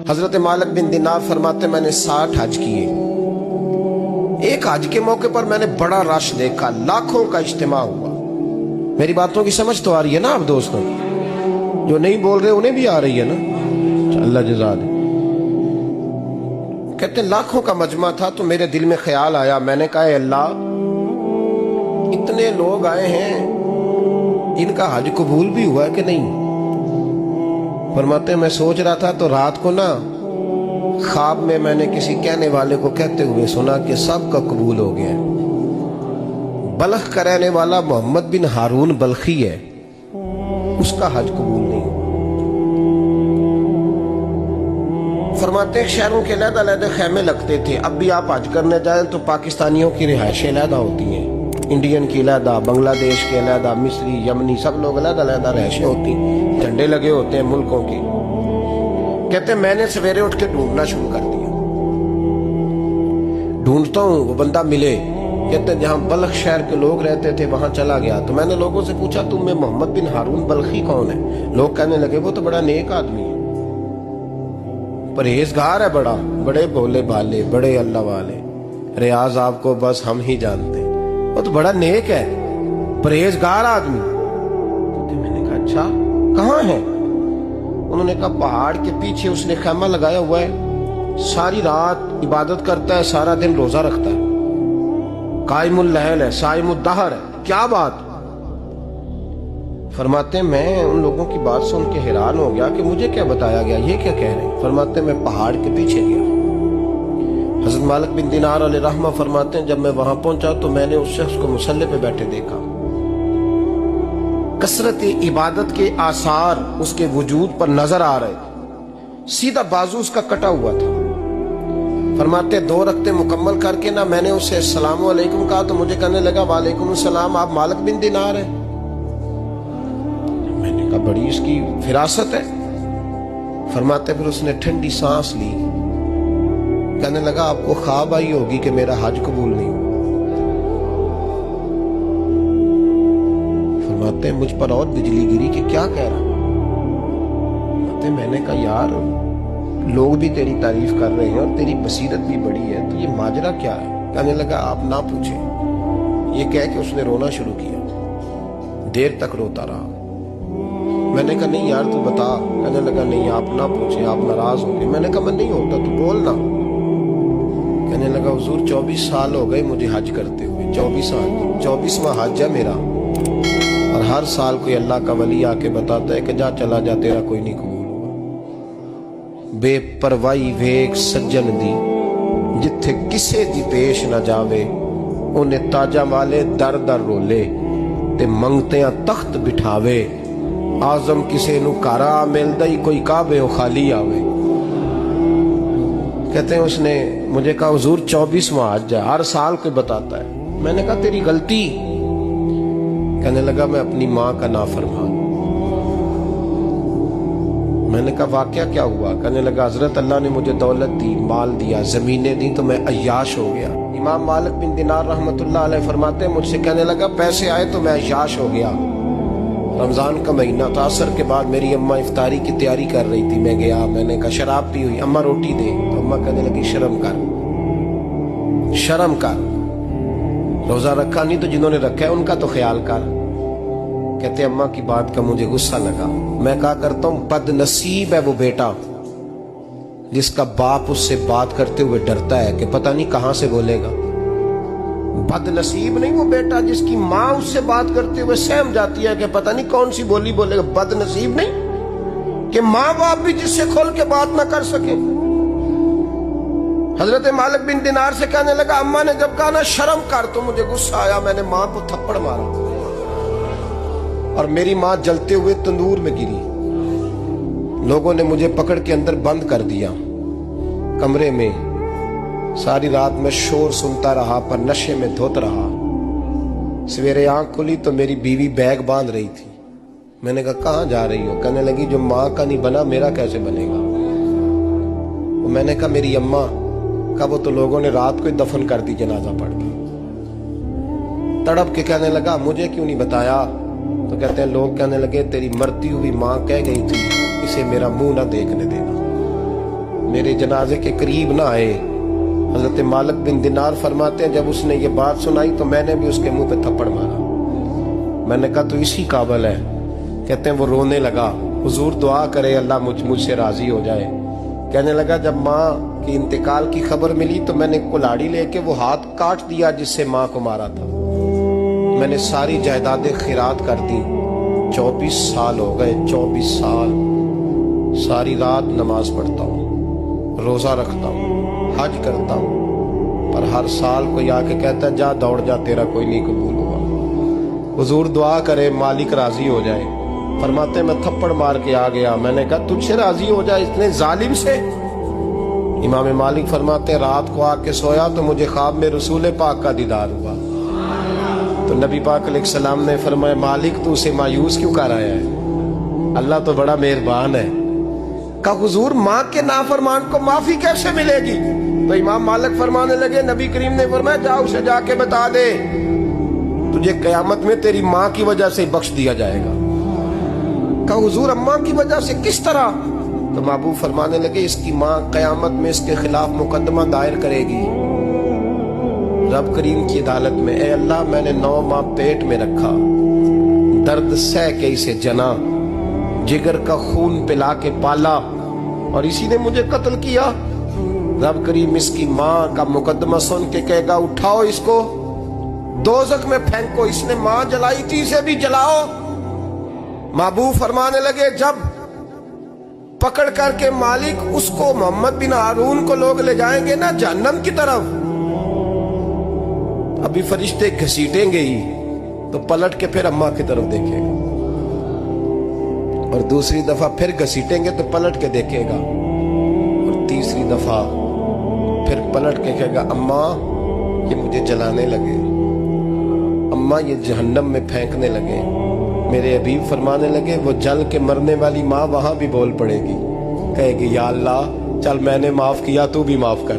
حضرت مالک بن دینار فرماتے میں نے 60 حج کیے. ایک حج کے موقع پر میں نے بڑا رش دیکھا, لاکھوں کا اجتماع ہوا. میری باتوں کی سمجھ تو آ رہی ہے نا آپ دوستوں؟ جو نہیں بول رہے انہیں بھی آ رہی ہے نا؟ اللہ جزا دے. کہتے ہیں لاکھوں کا مجمع تھا تو میرے دل میں خیال آیا, میں نے کہا اے اللہ اتنے لوگ آئے ہیں, ان کا حج قبول بھی ہوا ہے کہ نہیں؟ فرماتے ہیں میں سوچ رہا تھا تو رات کو نا خواب میں نے کسی کہنے والے کو کہتے ہوئے سنا کہ سب کا قبول ہو گیا. بلخ کا رہنے والا محمد بن ہارون بلخی ہے, اس کا حج قبول نہیں. فرماتے ہیں شہروں کے علیحدہ علیحدہ خیمے لگتے تھے. اب بھی آپ حج کرنے جائیں تو پاکستانیوں کی رہائشیں علیحدہ ہوتی ہیں, انڈین کی علیحدہ, بنگلہ دیش کے علیحدہ, مصری, یمنی, سب لوگ علیحدہ علیحدہ رہائشیں ہوتی ہیں, جھنڈے لگے ہوتے ہیں ملکوں کے. کہتے ہیں میں نے سویرے اٹھ کے ڈھونڈنا شروع کر دیا. ڈھونڈتا ہوں وہ بندہ ملے. کہتے ہیں جہاں بلخ شہر کے لوگ رہتے تھے وہاں چلا گیا تو میں نے لوگوں سے پوچھا تم میں محمد بن ہارون بلخی کون ہے؟ لوگ کہنے لگے وہ تو بڑا نیک آدمی ہے, پرہیزگار ہے, بڑے بولے بھالے, بڑے اللہ والے, ریاض آپ کو بس ہم ہی جانتے ہیں, وہ تو بڑا نیک ہے, پرہیزگار آدمی. میں نے کہا اچھا کہاں ہے؟ انہوں نے کہا پہاڑ کے پیچھے اس نے خیمہ لگایا ہوا ہے, ساری رات عبادت کرتا ہے, سارا دن روزہ رکھتا ہے, قائم اللیل ہے, صائم الدہر ہے. کیا بات؟ فرماتے ہیں میں ان لوگوں کی بات سن کے حیران ہو گیا کہ مجھے کیا بتایا گیا, یہ کیا کہہ رہے ہیں؟ فرماتے ہیں میں پہاڑ کے پیچھے گیا. حضرت مالک بن دینار علیہ رحمہ فرماتے ہیں جب میں وہاں پہنچا تو میں نے اس شخص کو مصلی پہ بیٹھے دیکھا. کثرت عبادت کے آثار اس کے وجود پر نظر آ رہے. سیدھا بازو اس کا کٹا ہوا تھا. فرماتے 2 رکعتیں مکمل کر کے نا میں نے اسے السلام علیکم کہا تو مجھے کہنے لگا وعلیکم السلام, آپ مالک بن دینار ہیں؟ میں نے کہا بڑی اس کی فراست ہے. فرماتے پھر اس نے ٹھنڈی سانس لی, کہنے لگا آپ کو خواب آئی ہوگی کہ میرا حج قبول نہیں ہوا. فرماتے ہیں مجھ پر اور بجلی گری کہ کیا کہہ رہا. میں نے کہا یار لوگ بھی تیری تعریف کر رہے ہیں اور تیری بصیرت بھی بڑی ہے, تو یہ ماجرا کیا ہے؟ کہنے لگا آپ نہ پوچھیں. یہ کہہ کے اس نے رونا شروع کیا, دیر تک روتا رہا. میں نے کہا نہیں یار تو بتا. کہنے لگا نہیں آپ نہ پوچھیں, آپ ناراض ہو گئے. میں نے کہا میں نہیں ہوتا, تو بولنا. کہنے لگا حضور 24 سال ہو گئے مجھے حج کرتے ہوئے, 24واں حج ہے میرا, اور ہر سال کوئی اللہ کا ولی آ کے بتاتا ہے کہ جا چلا جا تیرا کوئی نہیں قبول ہوا. بے پروائی ویک سجن دی جتھے کسے دی پیش نہ جاوے, انہیں تاجا والے در در رولے تے منگتیاں تخت بٹھاوے. آزم کسے نو کارا ملدا ہی کوئی کعبے و خالی آوے. کہتے ہیں اس نے مجھے کہا حضور 24واں حج ہے, ہر سال کوئی بتاتا ہے. میں نے کہا تیری غلطی. کہنے لگا میں اپنی ماں کا نافرمان. میں نے کہا واقعہ کیا ہوا؟ کہنے لگا حضرت اللہ نے مجھے دولت دی, مال دیا, زمینیں دی تو میں عیاش ہو گیا. امام مالک بن دینار رحمت اللہ علیہ فرماتے ہیں مجھ سے کہنے لگا پیسے آئے تو میں عیاش ہو گیا. رمضان کا مہینہ تھا, عصر کے بعد میری اماں افطاری کی تیاری کر رہی تھی. میں گیا, میں نے کہا شراب پی ہوئی, اماں روٹی دے. تو اماں کہنے لگی شرم کر, روزہ رکھا نہیں تو جنہوں نے رکھا ہے ان کا تو خیال کر. کہتے اماں کی بات کا مجھے غصہ لگا. میں کہا کرتا ہوں بد نصیب ہے وہ بیٹا جس کا باپ اس سے بات کرتے ہوئے ڈرتا ہے کہ پتہ نہیں کہاں سے بولے گا. بد نصیب نہیں وہ بیٹا جس کی ماں اس سے بات کرتے ہوئے سہم جاتی ہے کہ پتہ نہیں کون سی بولی بولے گا. بد نصیب نہیں کہ ماں باپ بھی جس سے کھول کے بات نہ کر سکے. حضرت مالک بن دینار سے کہنے لگا اماں نے جب کہا نا شرم کر تو مجھے غصہ آیا, میں نے ماں کو تھپڑ مارا اور میری ماں جلتے ہوئے تندور میں گری. لوگوں نے مجھے پکڑ کے اندر بند کر دیا کمرے میں. ساری رات میں شور سنتا رہا پر نشے میں دھوت رہا. سویرے آنکھ کھلی تو میری بیوی بیگ باندھ رہی تھی. میں نے کہا کہاں جا رہی ہو؟ کہنے لگی جو ماں کا نہیں بنا میرا کیسے بنے گا. میں نے کہا میری اماں کا وہ تو لوگوں نے رات کو ہی دفن کر دی جنازہ پڑھ کے. تڑپ کے کہنے لگا مجھے کیوں نہیں بتایا؟ تو کہتے ہیں لوگ کہنے لگے تیری مرتی ہوئی ماں کہہ گئی تھی اسے میرا منہ نہ دیکھنے دینا. میرے جنازے کے قریب نہ آئے. حضرت مالک بن دینار فرماتے ہیں جب اس نے یہ بات سنائی تو میں نے بھی اس کے منہ پہ تھپڑ مارا. میں نے کہا تو اسی قابل ہے. کہتے ہیں وہ رونے لگا, حضور دعا کرے اللہ مجھ سے راضی ہو جائے. کہنے لگا جب ماں کی انتقال کی خبر ملی تو میں نے کلاڑی لے کے وہ ہاتھ کاٹ دیا جس سے ماں کو مارا تھا. میں نے ساری جائیدادیں خیرات کر دی. 24 سال ہو گئے, 24 سال ساری رات نماز پڑھتا ہوں, روزہ رکھتا ہوں, حج کرتا ہوں, پر ہر سال کوئی آ کے کہتا ہے جا دوڑ جا تیرا کوئی نہیں قبول ہوا. حضور دعا کرے مالک راضی ہو جائے. فرماتے میں تھپڑ مار کے آ گیا. میں نے کہا تجھ سے راضی ہو جائے اتنے ظالم سے. امام مالک فرماتے رات کو آ کے سویا تو مجھے خواب میں رسول پاک کا دیدار ہوا. تو نبی پاک علیہ السلام نے فرمایا مالک تو اسے مایوس کیوں کر آیا ہے, اللہ تو بڑا مہربان ہے. کہا حضور ماں کے نافرمان کو معافی کیسے ملے گی؟ تو امام مالک فرمانے لگے نبی کریم نے فرمایا جا اسے جا کے بتا دے تجھے قیامت میں تیری ماں کی وجہ سے بخش دیا جائے گا. کہا حضور اماں کی وجہ سے کس طرح؟ تو محبوب فرمانے لگے اس کی ماں قیامت میں اس کے خلاف مقدمہ دائر کرے گی رب کریم کی عدالت میں, اے اللہ میں نے 9 ماہ پیٹ میں رکھا, درد سہ کے اسے جنا, جگر کا خون پلا کے پالا اور اسی نے مجھے قتل کیا. رب کریم اس کی ماں کا مقدمہ سن کے کہے گا اٹھاؤ اس کو دوزخ میں پھینکو, اس نے ماں جلائی تھی اسے بھی جلاؤ. محبوب فرمانے لگے جب پکڑ کر کے مالک اس کو محمد بن ہارون کو لوگ لے جائیں گے نا جہنم کی طرف, ابھی فرشتے گھسیٹیں گے ہی تو پلٹ کے پھر اماں کی طرف دیکھے گا, اور دوسری دفعہ پھر گھسیٹیں گے تو پلٹ کے دیکھے گا, اور تیسری دفعہ پھر پلٹ کے کہے گا اماں یہ مجھے جلانے لگے, اماں یہ جہنم میں پھینکنے لگے. میرے حبیب فرمانے لگے وہ جل کے مرنے والی ماں وہاں بھی بول پڑے گی, کہے گی یا اللہ چل میں نے معاف کیا تو بھی معاف کر.